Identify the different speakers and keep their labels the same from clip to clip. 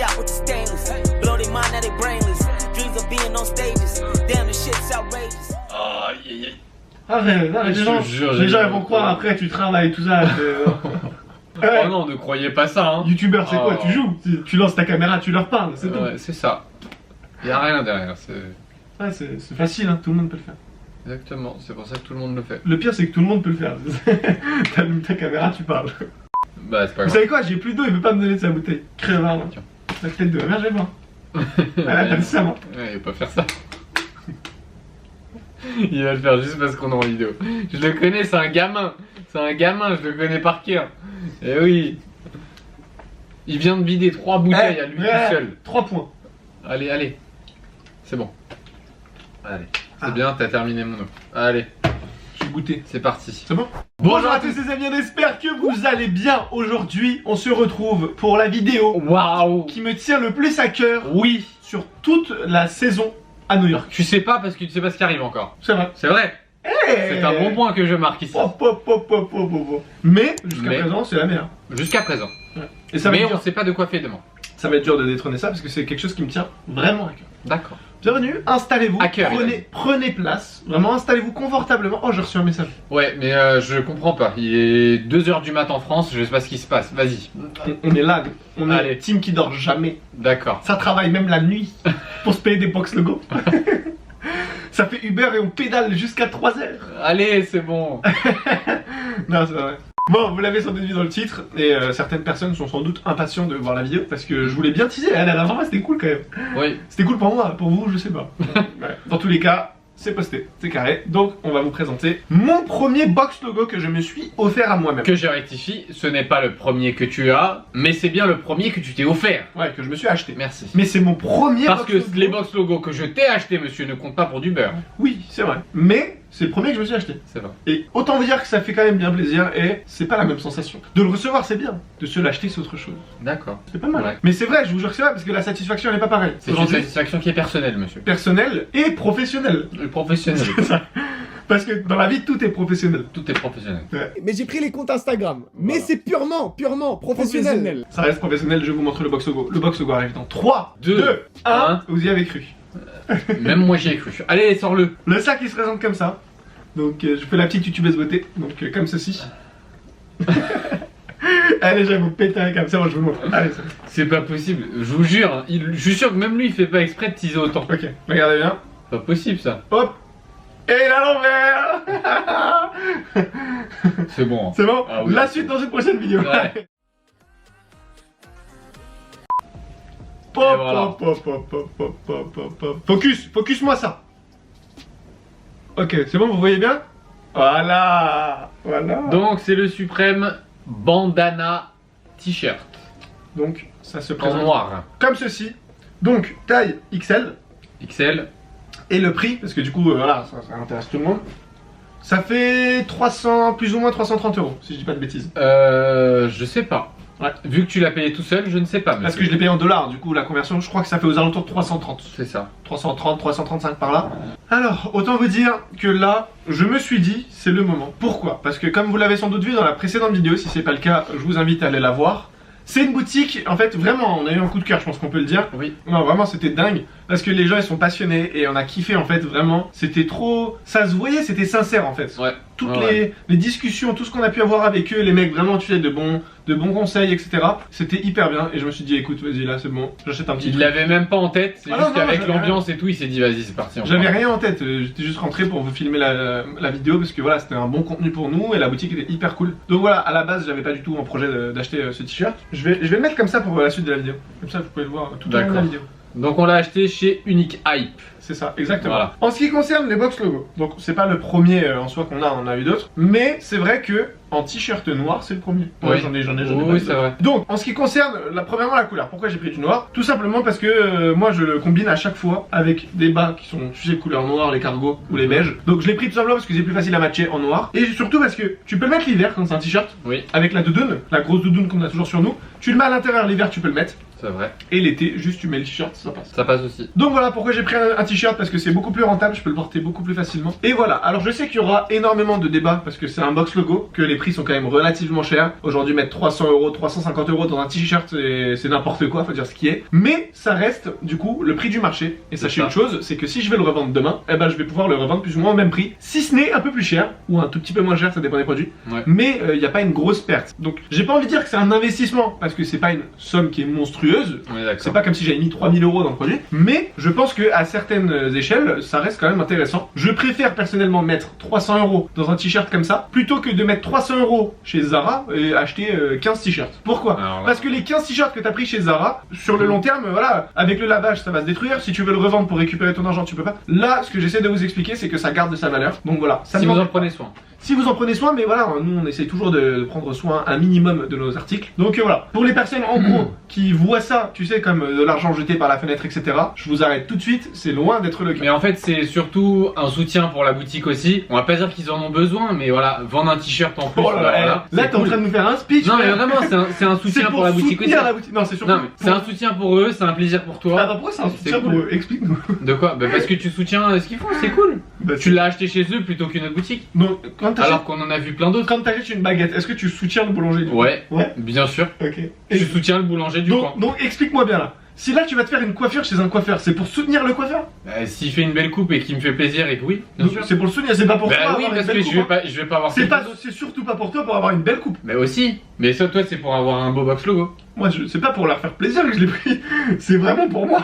Speaker 1: out with the stainless. Blow their mind, now they brainless. Dreams of being on stages. Damn, the shit's outrageous.
Speaker 2: Aïe, aïe.
Speaker 3: Ah ouais, non, les gens ils vont croire après tu travailles tout ça. Ouais.
Speaker 2: Oh non, ne croyez pas ça, hein.
Speaker 3: Youtubeur, c'est quoi? Tu joues, tu lances ta caméra, tu leur parles, c'est tout.
Speaker 2: Ouais, c'est ça. Y'a rien derrière, c'est...
Speaker 3: Ouais, c'est facile, hein, tout le monde peut le faire.
Speaker 2: Exactement, c'est pour ça que tout le monde le fait.
Speaker 3: Le pire, c'est que tout le monde peut le faire. T'allumes ta caméra, tu parles.
Speaker 2: Bah, c'est pas
Speaker 3: Vous
Speaker 2: grave.
Speaker 3: savez quoi? J'ai plus d'eau, il veut pas me donner de sa bouteille. Crevard, là.
Speaker 2: Tiens.
Speaker 3: La tête de la merde, j'ai pas. Ah, t'as dit ça, moi.
Speaker 2: Ouais, il va pas faire ça. Il va le faire juste parce qu'on est en vidéo. Je le connais, c'est un gamin. C'est un gamin, je le connais par cœur. Eh oui. Il vient de vider 3 bouteilles à lui tout seul.
Speaker 3: 3 points.
Speaker 2: Allez, allez. C'est bon. Allez. C'est bien, t'as terminé mon eau. Allez,
Speaker 3: J'ai goûté.
Speaker 2: c'est parti.
Speaker 3: C'est bon? Bonjour à tous les amis, on espère que vous allez bien. Aujourd'hui, on se retrouve pour la vidéo
Speaker 2: Waouh.
Speaker 3: qui me tient le plus à cœur
Speaker 2: Oui.
Speaker 3: sur toute la saison à New York.
Speaker 2: Tu sais pas parce que tu sais pas ce qui arrive encore.
Speaker 3: C'est vrai.
Speaker 2: C'est vrai. C'est un bon point que je marque ici.
Speaker 3: Mais jusqu'à
Speaker 2: Mais-
Speaker 3: présent, c'est la meilleure.
Speaker 2: Jusqu'à présent.
Speaker 3: Et ça va,
Speaker 2: Mais
Speaker 3: être
Speaker 2: on
Speaker 3: dur.
Speaker 2: sait pas de quoi fait demain.
Speaker 3: Ça va être dur de détrôner ça parce que c'est quelque chose qui me tient vraiment à cœur.
Speaker 2: D'accord.
Speaker 3: Bienvenue, installez-vous,
Speaker 2: À cœur,
Speaker 3: prenez place, vraiment installez-vous confortablement. Oh, j'ai reçu un message.
Speaker 2: Ouais, mais je comprends pas. Il est 2h du mat en France, je sais pas ce qui se passe. Vas-y.
Speaker 3: On est là, on est
Speaker 2: Allez.
Speaker 3: team qui dort jamais.
Speaker 2: D'accord.
Speaker 3: Ça travaille même la nuit pour se payer des box logo. Ça fait Uber et on pédale jusqu'à 3h.
Speaker 2: Allez, c'est bon.
Speaker 3: Non, c'est vrai. Bon, vous l'avez sans doute vu dans le titre, et certaines personnes sont sans doute impatientes de voir la vidéo parce que je voulais bien teaser. La dernière fois, c'était cool quand même.
Speaker 2: Oui.
Speaker 3: C'était cool pour moi, pour vous, je sais pas. Ouais. Dans tous les cas, c'est posté, c'est carré. Donc, on va vous présenter mon premier box logo que je me suis offert à moi-même.
Speaker 2: Que je rectifie, ce n'est pas le premier que tu as, mais c'est bien le premier que tu t'es offert.
Speaker 3: Ouais, que je me suis acheté.
Speaker 2: Merci.
Speaker 3: Mais c'est mon premier
Speaker 2: Parce
Speaker 3: box
Speaker 2: que
Speaker 3: logo.
Speaker 2: les box logos que je t'ai achetés, monsieur, ne comptent pas pour du beurre.
Speaker 3: Oui, c'est vrai. Mais c'est le premier que je me suis acheté.
Speaker 2: C'est vrai.
Speaker 3: Et autant vous dire que ça fait quand même bien plaisir et c'est pas la même sensation. De le recevoir, c'est bien. De se l'acheter, c'est autre chose.
Speaker 2: D'accord.
Speaker 3: C'est pas mal.
Speaker 2: Ouais.
Speaker 3: Mais c'est vrai, je vous jure que c'est vrai parce que la satisfaction, elle est pas pareille.
Speaker 2: C'est une
Speaker 3: Aujourd'hui,
Speaker 2: satisfaction qui est personnelle, monsieur.
Speaker 3: personnelle et professionnelle.
Speaker 2: Le professionnel.
Speaker 3: C'est ça. Parce que dans la vie, tout est professionnel.
Speaker 2: Tout est professionnel.
Speaker 4: Mais j'ai pris les comptes Instagram. Mais
Speaker 2: Voilà.
Speaker 4: c'est purement professionnel.
Speaker 3: Ça reste professionnel, je vous montre le box logo. Le box logo arrive dans 3,
Speaker 2: 2,
Speaker 3: 2, 1.
Speaker 2: 1.
Speaker 3: Vous y avez cru.
Speaker 2: Même moi j'y ai cru. Allez, sors-le.
Speaker 3: Le sac, il se présente comme ça. Donc, je fais la petite youtubeuse beauté. Donc, comme ceci. Allez, je vais vous péter un câble. C'est bon, je vous le montre. Allez, c'est bon.
Speaker 2: C'est pas possible. Je vous jure, hein, je suis sûr que même lui il fait pas exprès de teaser autant.
Speaker 3: Ok, regardez bien.
Speaker 2: Pas possible ça.
Speaker 3: Hop. Et à l'envers.
Speaker 2: C'est bon.
Speaker 3: C'est bon.
Speaker 2: Ah oui.
Speaker 3: La suite dans une prochaine vidéo.
Speaker 2: Ouais.
Speaker 3: Pop,
Speaker 2: Et voilà.
Speaker 3: pop, pop, pop, pop, pop, pop, pop. Focus-moi ça. Ok, c'est bon, vous voyez bien? Voilà. Voilà.
Speaker 2: Donc c'est le suprême bandana t-shirt
Speaker 3: Donc, ça se
Speaker 2: en
Speaker 3: présente
Speaker 2: noir.
Speaker 3: comme ceci. Donc, taille XL.
Speaker 2: XL.
Speaker 3: Et le prix, parce que du coup, voilà, ça intéresse tout le monde. Ça fait 300, plus ou moins 330 €, si je dis pas de bêtises.
Speaker 2: Je sais pas.
Speaker 3: Ouais.
Speaker 2: Vu que tu l'as payé tout seul, je ne sais pas.
Speaker 3: Parce
Speaker 2: monsieur.
Speaker 3: que je l'ai payé en dollars, du coup, la conversion, je crois que ça fait aux alentours de 330.
Speaker 2: C'est ça.
Speaker 3: 330, 335 par là. Alors, autant vous dire que là, je me suis dit, c'est le moment. Pourquoi? Parce que comme vous l'avez sans doute vu dans la précédente vidéo, si c'est pas le cas, je vous invite à aller la voir. C'est une boutique, en fait, vraiment, on a eu un coup de cœur, je pense qu'on peut le dire.
Speaker 2: Oui.
Speaker 3: Non, vraiment, c'était dingue. Parce que les gens, ils sont passionnés et on a kiffé, en fait, vraiment. C'était trop... Ça se voyait, c'était sincère, en fait.
Speaker 2: Ouais.
Speaker 3: Toutes
Speaker 2: Ouais,
Speaker 3: les discussions, tout ce qu'on a pu avoir avec eux, les mecs, vraiment, tu sais, de bons conseils, etc. C'était hyper bien. Et je me suis dit, écoute, vas-y, là, c'est bon, j'achète un petit
Speaker 2: Il
Speaker 3: truc.
Speaker 2: l'avait même pas en tête. C'est
Speaker 3: Ah
Speaker 2: juste
Speaker 3: non, non,
Speaker 2: qu'avec
Speaker 3: j'avais
Speaker 2: l'ambiance et tout, il s'est dit vas-y, c'est parti. on
Speaker 3: J'avais
Speaker 2: part.
Speaker 3: rien en tête, j'étais juste rentré pour vous filmer la vidéo parce que voilà, c'était un bon contenu pour nous et la boutique était hyper cool. Donc voilà, à la base, j'avais pas du tout en projet d'acheter ce t-shirt. Je vais le mettre comme ça pour la suite de la vidéo. Comme ça, vous pouvez le voir tout au long de la
Speaker 2: D'accord.
Speaker 3: vidéo.
Speaker 2: Donc on l'a acheté chez Unique Hype.
Speaker 3: C'est ça, exactement.
Speaker 2: Voilà.
Speaker 3: En ce qui concerne les box logos, donc c'est pas le premier en soi qu'on a, on en a eu d'autres, mais c'est vrai que en t-shirt noir, c'est le premier.
Speaker 2: Oui.
Speaker 3: Ouais, j'en ai
Speaker 2: Oui,
Speaker 3: pas eu
Speaker 2: c'est
Speaker 3: d'autres.
Speaker 2: vrai.
Speaker 3: Donc, en ce qui concerne, premièrement la couleur, pourquoi j'ai pris du noir? Tout simplement parce que moi je le combine à chaque fois avec des bas qui sont, tu sais, couleur noire, les cargos ou les beiges. Donc je l'ai pris tout simplement parce que c'est plus facile à matcher en noir. Et surtout parce que tu peux le mettre l'hiver quand c'est un t-shirt,
Speaker 2: Oui.
Speaker 3: avec la doudoune, la grosse doudoune qu'on a toujours sur nous. Tu le mets à l'intérieur l'hiver, tu peux le mettre.
Speaker 2: C'est vrai.
Speaker 3: Et l'été, juste tu mets le t-shirt, ça passe.
Speaker 2: Ça passe aussi.
Speaker 3: Donc voilà pourquoi j'ai pris un t-shirt, parce que c'est beaucoup plus rentable, je peux le porter beaucoup plus facilement. Et voilà, alors je sais qu'il y aura énormément de débats, parce que c'est un box logo, que les prix sont quand même relativement chers. Aujourd'hui mettre 300 €, 350 € dans un t-shirt, c'est n'importe quoi, faut dire ce qui est. Mais ça reste du coup le prix du marché. Et sachez une chose, c'est que si je vais le revendre demain, eh ben je vais pouvoir le revendre plus ou moins au même prix. Si ce n'est un peu plus cher, ou un tout petit peu moins cher, ça dépend des produits.
Speaker 2: Ouais.
Speaker 3: Mais il n'y a pas une grosse perte. Donc j'ai pas envie de dire que c'est un investissement, parce que c'est pas une somme qui est monstrueuse.
Speaker 2: On est d'accord.
Speaker 3: C'est pas comme si j'avais mis 3000 € dans le produit, mais je pense que à certaines échelles, ça reste quand même intéressant. Je préfère personnellement mettre 300 € dans un t-shirt comme ça, plutôt que de mettre 300 € chez Zara et acheter 15 t-shirts. Pourquoi?
Speaker 2: Alors là-
Speaker 3: Parce que les 15 t-shirts que t'as pris chez Zara, sur le long terme, voilà, avec le lavage, ça va se détruire. Si tu veux le revendre pour récupérer ton argent, tu peux pas. Là, ce que j'essaie de vous expliquer, c'est que ça garde de sa valeur. Donc voilà. Ça
Speaker 2: Si
Speaker 3: ne
Speaker 2: vous en
Speaker 3: m'embête pas.
Speaker 2: prenez soin.
Speaker 3: Si vous en prenez soin, mais voilà, nous on essaye toujours de prendre soin un minimum de nos articles. Donc voilà, pour les personnes en gros qui voient ça, tu sais, comme de l'argent jeté par la fenêtre, etc., je vous arrête tout de suite, c'est loin d'être le cas.
Speaker 2: Mais en fait, c'est surtout un soutien pour la boutique aussi. On va pas dire qu'ils en ont besoin, mais voilà, vendre un t-shirt en plus.
Speaker 3: Oh là là,
Speaker 2: voilà,
Speaker 3: là
Speaker 2: c'est
Speaker 3: t'es en
Speaker 2: cool.
Speaker 3: train de nous faire un speech.
Speaker 2: Non, mais
Speaker 3: là.
Speaker 2: vraiment, c'est un soutien
Speaker 3: C'est
Speaker 2: pour la boutique aussi.
Speaker 3: soutenir la boutique. Non, c'est surtout.
Speaker 2: Non, mais c'est un soutien pour eux, c'est un plaisir pour
Speaker 3: Ah
Speaker 2: toi.
Speaker 3: bah pourquoi c'est un
Speaker 2: C'est
Speaker 3: soutien
Speaker 2: cool.
Speaker 3: pour eux? Explique-nous.
Speaker 2: De quoi? Bah parce que tu soutiens ce qu'ils font, c'est cool.
Speaker 3: Bah,
Speaker 2: Tu l'as acheté chez eux plutôt qu'une autre boutique.
Speaker 3: Donc, quand
Speaker 2: Alors qu'on en a vu plein d'autres.
Speaker 3: t'achètes une baguette, est-ce que tu soutiens le boulanger du
Speaker 2: Ouais,
Speaker 3: coup Ouais.
Speaker 2: bien sûr.
Speaker 3: Ok.
Speaker 2: Tu soutiens le boulanger du coin.
Speaker 3: Donc explique-moi bien là. Si là tu vas te faire une coiffure chez un coiffeur, c'est pour soutenir le coiffeur?
Speaker 2: S'il fait une belle coupe et qu'il me fait plaisir et que oui, bien
Speaker 3: Donc,
Speaker 2: sûr.
Speaker 3: c'est pour le soutenir, c'est pas pour toi
Speaker 2: Bah oui,
Speaker 3: avoir une
Speaker 2: parce
Speaker 3: belle
Speaker 2: que
Speaker 3: coupe,
Speaker 2: je vais
Speaker 3: hein.
Speaker 2: pas, je vais pas avoir
Speaker 3: C'est
Speaker 2: quelque
Speaker 3: pas,
Speaker 2: chose.
Speaker 3: c'est surtout pas pour toi pour avoir une belle coupe.
Speaker 2: Mais aussi. Mais ça, toi, c'est pour avoir un beau box logo.
Speaker 3: Moi, c'est pas pour leur faire plaisir que je l'ai pris. C'est vraiment pour moi.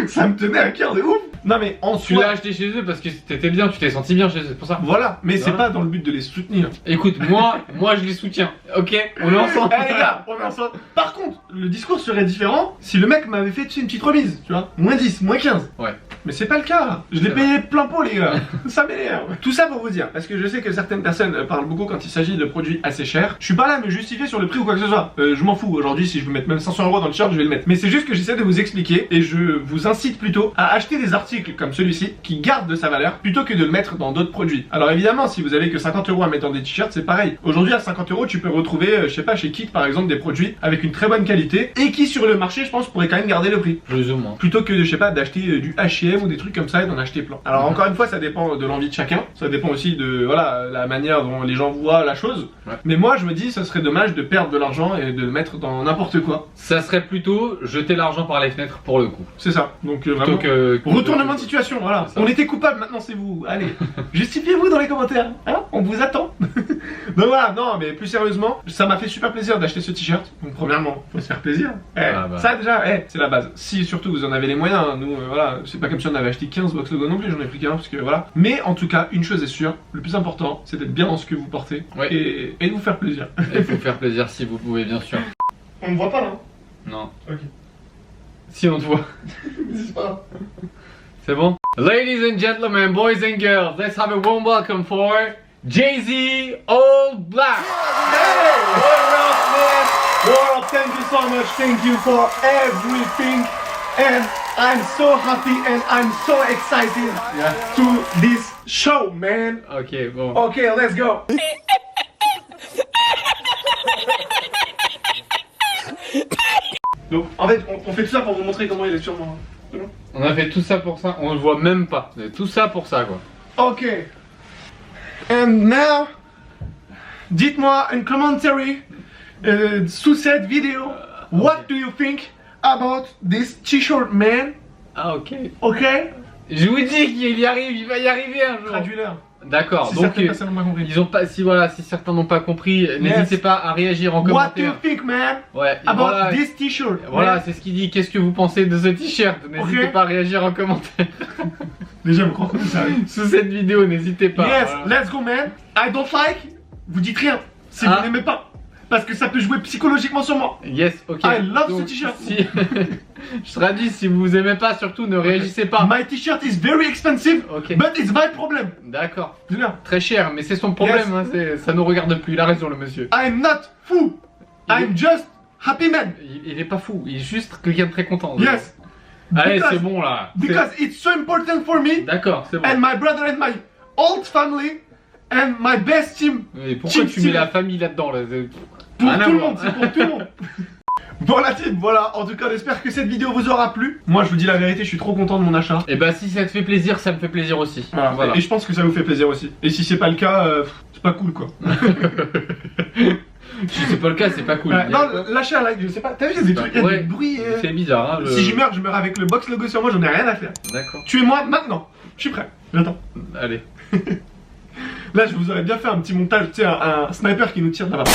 Speaker 3: Ça me tenait à cœur de ouf. Non mais en
Speaker 2: Tu
Speaker 3: soi,
Speaker 2: l'as acheté chez eux parce que t'étais bien, tu t'es senti bien chez eux, c'est pour ça.
Speaker 3: voilà. Mais c'est
Speaker 2: Voilà.
Speaker 3: pas dans le but de les soutenir.
Speaker 2: Écoute, moi je les soutiens. Ok, on est ensemble.
Speaker 3: Eh les gars, on est ensemble. Par contre, le discours serait différent si le mec m'avait fait, tu sais, une petite remise, tu vois. Moins 10, moins 15.
Speaker 2: Ouais.
Speaker 3: Mais c'est pas le cas. Je l'ai
Speaker 2: C'est
Speaker 3: payé plein pot, les gars. Ça m'énerve. Tout ça pour vous dire, parce que je sais que certaines personnes parlent beaucoup quand il s'agit de produits assez chers. Je suis pas là à me justifier sur le prix ou quoi que ce soit. Je m'en fous. Aujourd'hui, si je veux mettre même 500 € dans le t-shirt, je vais le mettre. Mais c'est juste que j'essaie de vous expliquer et je vous incite plutôt à acheter des articles comme celui-ci qui gardent de sa valeur plutôt que de le mettre dans d'autres produits. Alors évidemment, si vous avez que 50 € à mettre dans des t-shirts, c'est pareil. Aujourd'hui, à 50 €, tu peux retrouver, je sais pas, chez Kik par exemple, des produits avec une très bonne qualité et qui sur le marché, je pense, pourraient quand même garder le prix.
Speaker 2: Plus ou moins.
Speaker 3: Plutôt que, je sais pas, d'acheter du H&M ou des trucs comme ça et d'en acheter plein. Alors encore une fois, ça dépend de l'envie de chacun. Ça dépend aussi de, voilà, la manière dont les gens voient la chose.
Speaker 2: Ouais.
Speaker 3: Mais moi, je me dis, ça serait dommage de perdre de l'argent et de le mettre dans n'importe quoi.
Speaker 2: Ça serait plutôt jeter l'argent par les fenêtres pour le coup.
Speaker 3: C'est ça. Donc
Speaker 2: Plutôt
Speaker 3: vraiment.
Speaker 2: que.
Speaker 3: Retournement de situation, voilà.
Speaker 2: C'est ça.
Speaker 3: On était coupable, maintenant c'est vous. Allez, justifiez-vous dans les commentaires. Hein, on vous attend. Donc voilà, non, mais plus sérieusement, ça m'a fait super plaisir d'acheter ce t-shirt. Donc premièrement, faut se faire plaisir.
Speaker 2: Ah bah.
Speaker 3: Ça déjà, c'est la base. Si surtout vous en avez les moyens, hein, nous, voilà, c'est pas comme si on avait acheté 15 box logo non plus, j'en ai pris qu'un parce que voilà. Mais en tout cas, une chose est sûre, le plus important, c'est d'être bien dans ce que vous portez
Speaker 2: Ouais.
Speaker 3: et de vous faire plaisir.
Speaker 2: Il faut faire plaisir si vous pouvez, bien sûr.
Speaker 3: On me voit pas là.
Speaker 2: Non.
Speaker 3: Ok.
Speaker 2: Si on te voit.
Speaker 3: C'est pas grave.
Speaker 2: C'est bon? Ladies and gentlemen, boys and girls, let's have a warm welcome for Jay-Z All Black.
Speaker 3: Hey, what up, man? What up? Thank you so much. Thank you for everything. And I'm so happy and I'm so excited to this show, man.
Speaker 2: Ok, bon.
Speaker 3: Okay, let's go. Donc, en fait, on fait tout ça pour vous montrer comment il est sur moi.
Speaker 2: On a fait tout ça pour ça, on le voit même pas. Tout ça pour ça, quoi.
Speaker 3: Ok. And now, dites-moi un commentary sous cette vidéo. What do you think about this t-shirt, man?
Speaker 2: Ah, ok.
Speaker 3: Ok?
Speaker 2: Je vous dis qu'il y arrive, il va y arriver un jour.
Speaker 3: Traduis-leur.
Speaker 2: D'accord,
Speaker 3: Si
Speaker 2: donc
Speaker 3: certaines personnes n'ont pas compris.
Speaker 2: ils ont pas, si voilà, si certains n'ont pas compris, n'hésitez pas à réagir en
Speaker 3: What do you
Speaker 2: commentaire.
Speaker 3: think, man,
Speaker 2: Ouais, et
Speaker 3: about
Speaker 2: voilà,
Speaker 3: this t-shirt?
Speaker 2: voilà,
Speaker 3: man?
Speaker 2: c'est ce qu'il dit. Qu'est-ce que vous pensez de ce t-shirt? N'hésitez
Speaker 3: Ok.
Speaker 2: pas à réagir en commentaire.
Speaker 3: Déjà, me croire comme ça.
Speaker 2: Sous cette vidéo, n'hésitez pas.
Speaker 3: Yes,
Speaker 2: Voilà.
Speaker 3: let's go, man. I don't like. Vous dites rien si
Speaker 2: Ah.
Speaker 3: vous n'aimez pas. Parce que ça peut jouer psychologiquement sur moi.
Speaker 2: Yes, ok.
Speaker 3: I love
Speaker 2: Donc,
Speaker 3: ce t-shirt.
Speaker 2: Si... Je traduis, si vous aimez pas, surtout ne réagissez pas.
Speaker 3: My t-shirt is very expensive,
Speaker 2: Ok.
Speaker 3: but it's my problem.
Speaker 2: D'accord.
Speaker 3: Dis-le.
Speaker 2: Très cher, mais c'est son problème,
Speaker 3: Yes.
Speaker 2: hein, ça nous regarde plus. Il a raison, le monsieur.
Speaker 3: I'm not fou.
Speaker 2: Il
Speaker 3: I'm just happy man.
Speaker 2: Il est pas fou, il est juste quelqu'un de très content.
Speaker 3: Yes.
Speaker 2: Allez,
Speaker 3: Because-
Speaker 2: c'est bon là. C'est-
Speaker 3: Because it's so important for me
Speaker 2: D'accord, c'est bon.
Speaker 3: and my brother and my old family and my best team.
Speaker 2: Mais pourquoi
Speaker 3: Team
Speaker 2: tu mets
Speaker 3: Style.
Speaker 2: la famille là-dedans là?
Speaker 3: Pour
Speaker 2: Rien à
Speaker 3: tout le
Speaker 2: voir.
Speaker 3: monde, c'est pour tout le monde. Bon la team, voilà, en tout cas j'espère que cette vidéo vous aura plu. Moi je vous dis la vérité, je suis trop content de mon achat.
Speaker 2: Et bah si ça te fait plaisir, ça me fait plaisir aussi.
Speaker 3: Voilà. Et je pense que ça vous fait plaisir aussi. Et si c'est pas le cas, c'est pas cool quoi.
Speaker 2: Si c'est pas le cas, c'est pas cool.
Speaker 3: Non, lâchez un like, je sais pas. T'as vu, il y a des trucs, il y a des bruits.
Speaker 2: C'est bizarre, hein.
Speaker 3: Si je meurs avec le box logo sur moi, j'en ai rien à faire.
Speaker 2: D'accord.
Speaker 3: Tuez-moi maintenant. Je suis prêt. J'attends.
Speaker 2: Allez.
Speaker 3: Là, je vous aurais bien fait un petit montage, tu sais, un sniper qui nous tire de là-bas.